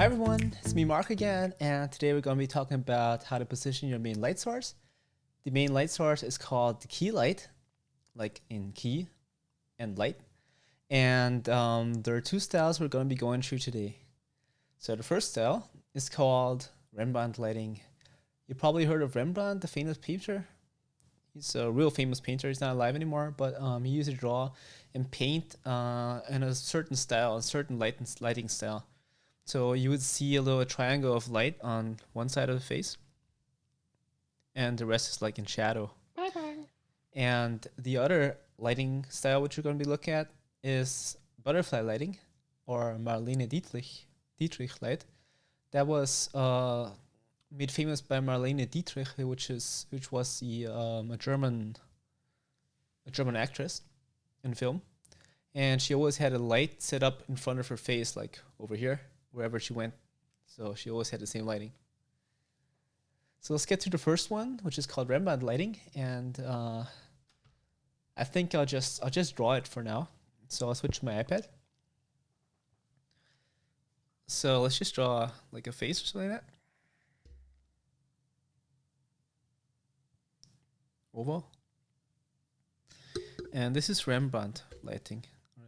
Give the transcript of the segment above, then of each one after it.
Hi everyone, it's me Mark again, and today we're going to be talking about how to position your main light source. The main light source is called the key light, like in key and light. And there are two styles we're going to be going through today. So the first style is called Rembrandt Lighting. You probably heard of Rembrandt, the famous painter. He's a real famous painter. He's not alive anymore, but he used to draw and paint in a certain style, a certain lighting style. So you would see a little triangle of light on one side of the face, and the rest is like in shadow. Bye bye. And the other lighting style which we're going to be looking at is butterfly lighting, or Marlene Dietrich light. That was made famous by Marlene Dietrich, which was a German actress in film, and she always had a light set up in front of her face, like over here, wherever she went. So she always had the same lighting. So let's get to the first one, which is called Remband Lighting, and I think I'll just draw it for now. So I'll switch to my iPad. So let's just draw like a face or something like that. Oval. And this is Rembrandt Lighting.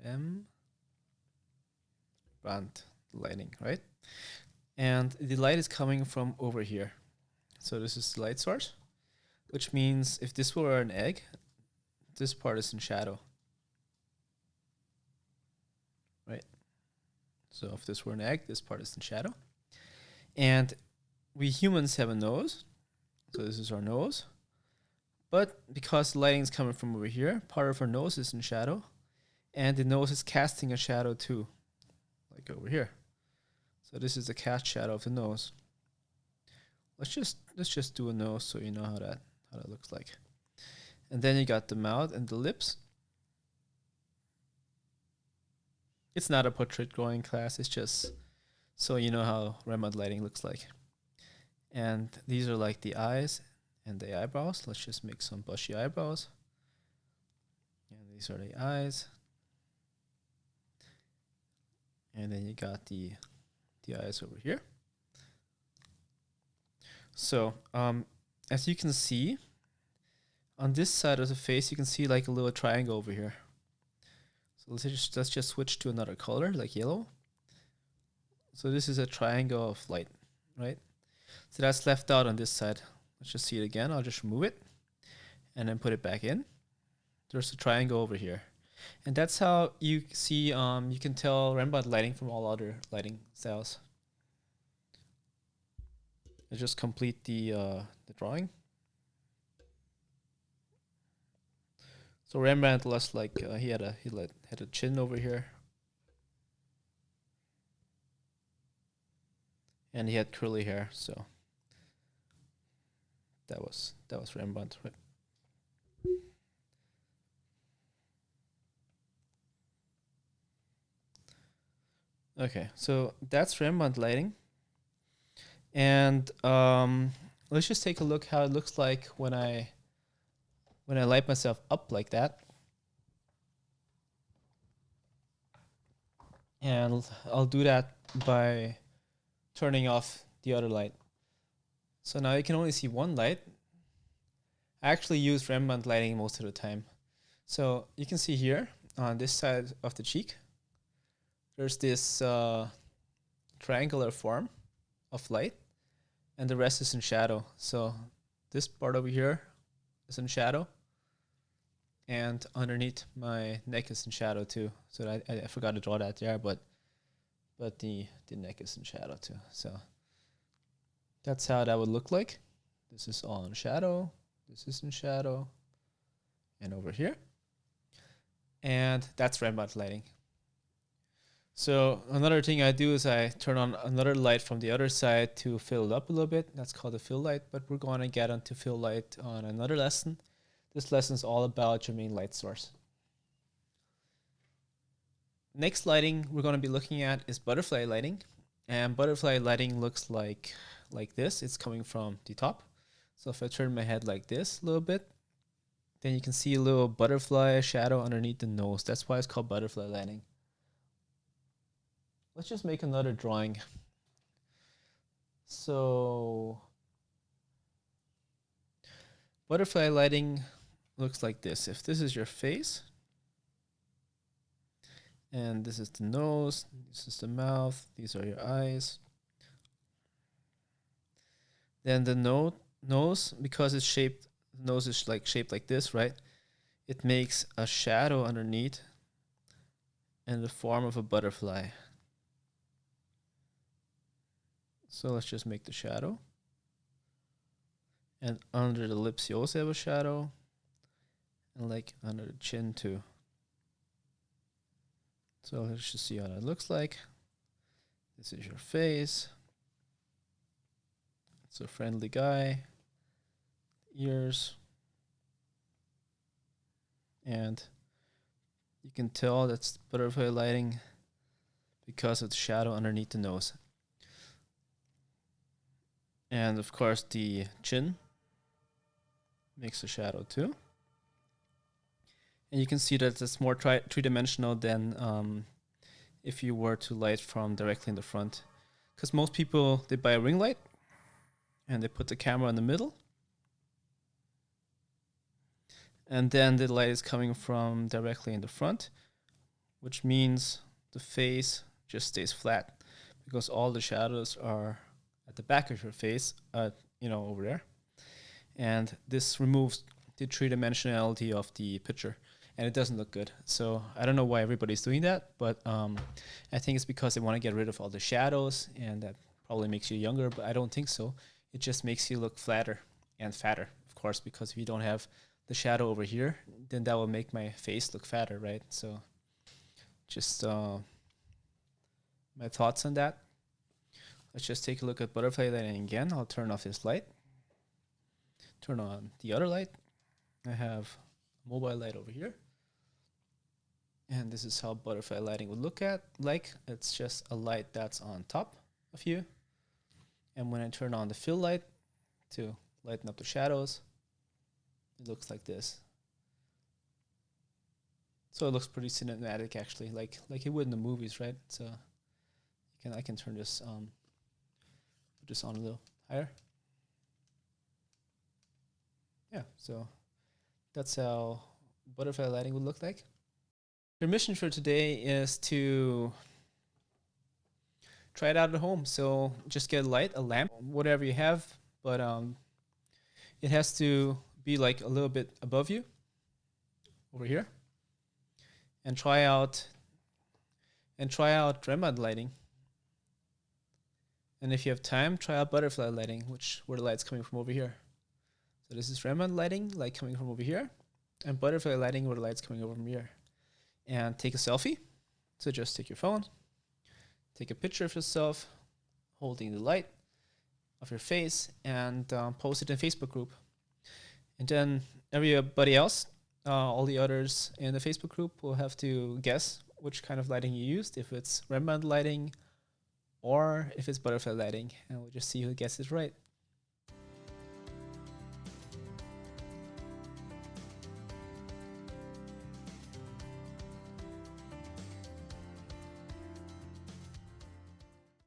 Rembrandt Lighting, right? And the light is coming from over here. So this is the light source, which means if this were an egg, this part is in shadow, right? So if this were an egg, this part is in shadow. And we humans have a nose. So this is our nose. But because the lighting is coming from over here, part of our nose is in shadow. And the nose is casting a shadow too, like over here. So this is the cast shadow of the nose. Let's just do a nose so you know how that looks like. And then you got the mouth and the lips. It's not a portrait drawing class, it's just so you know how Rembrandt lighting looks like. And these are like the eyes and the eyebrows. Let's just make some bushy eyebrows. And these are the eyes. And then you got the eyes over here. So as you can see, on this side of the face, you can see like a little triangle over here. So let's just switch to another color, like yellow. So this is a triangle of light, right? So that's left out on this side. Let's just see it again. I'll just remove it and then put it back in. There's a triangle over here. And that's how you see, you can tell Rembrandt lighting from all other lighting styles. Let's just complete the drawing. So Rembrandt was like he had a chin over here, and he had curly hair. So that was Rembrandt, right? Okay, so that's Rembrandt lighting, and let's just take a look how it looks like when I light myself up like that. And I'll do that by turning off the other light. So now you can only see one light. I actually use Rembrandt lighting most of the time. So you can see here on this side of the cheek, there's this triangular form of light, and the rest is in shadow. So this part over here is in shadow, and underneath my neck is in shadow too. So I forgot to draw that there, but the neck is in shadow too. So that's how that would look like. This is all in shadow. This is in shadow. And over here. And that's Rembrandt lighting. So another thing I do is I turn on another light from the other side to fill it up a little bit. That's called a fill light, but we're going to get onto fill light on another lesson. This lesson is all about your main light source. Next lighting we're going to be looking at is butterfly lighting. And butterfly lighting looks like this. It's coming from the top. So if I turn my head like this a little bit, then you can see a little butterfly shadow underneath the nose. That's why it's called butterfly lighting. Let's just make another drawing. So butterfly lighting looks like this. If this is your face, and this is the nose, this is the mouth, these are your eyes. Then the nose, because it's shaped, the nose is like shaped like this, right? It makes a shadow underneath in the form of a butterfly. So let's just make the shadow. And under the lips, you also have a shadow. And like under the chin too. So let's just see how that looks like. This is your face. It's a friendly guy. Ears. And you can tell that's butterfly lighting because of the shadow underneath the nose. And of course the chin makes a shadow too. And you can see that it's more three-dimensional than if you were to light from directly in the front. Because most people, they buy a ring light and they put the camera in the middle. And then the light is coming from directly in the front, which means the face just stays flat because all the shadows are at the back of your face, over there. And this removes the three-dimensionality of the picture. And it doesn't look good. So I don't know why everybody's doing that, but I think it's because they want to get rid of all the shadows, and that probably makes you younger, but I don't think so. It just makes you look flatter and fatter, of course, because if you don't have the shadow over here, then that will make my face look fatter, right? So just my thoughts on that. Let's just take a look at butterfly lighting again. I'll turn off this light. Turn on the other light. I have a mobile light over here. And this is how butterfly lighting would look like. It's just a light that's on top of you. And when I turn on the fill light to lighten up the shadows, it looks like this. So it looks pretty cinematic actually, like it would in the movies, right? So I can turn this put this on a little higher. Yeah, so that's how butterfly lighting would look like. Your mission for today is to try it out at home. So just get a light, a lamp, whatever you have, but it has to be like a little bit above you over here, and try out Remband lighting. And if you have time, try out butterfly lighting, where the light's coming from over here. So this is Remband lighting, light coming from over here, and butterfly lighting where the light's coming over from here. And take a selfie. So just take your phone, take a picture of yourself holding the light of your face, and post it in a Facebook group. And then everybody else, all the others in the Facebook group, will have to guess which kind of lighting you used, if it's Remband lighting or if it's butterfly lighting, and we'll just see who gets it right.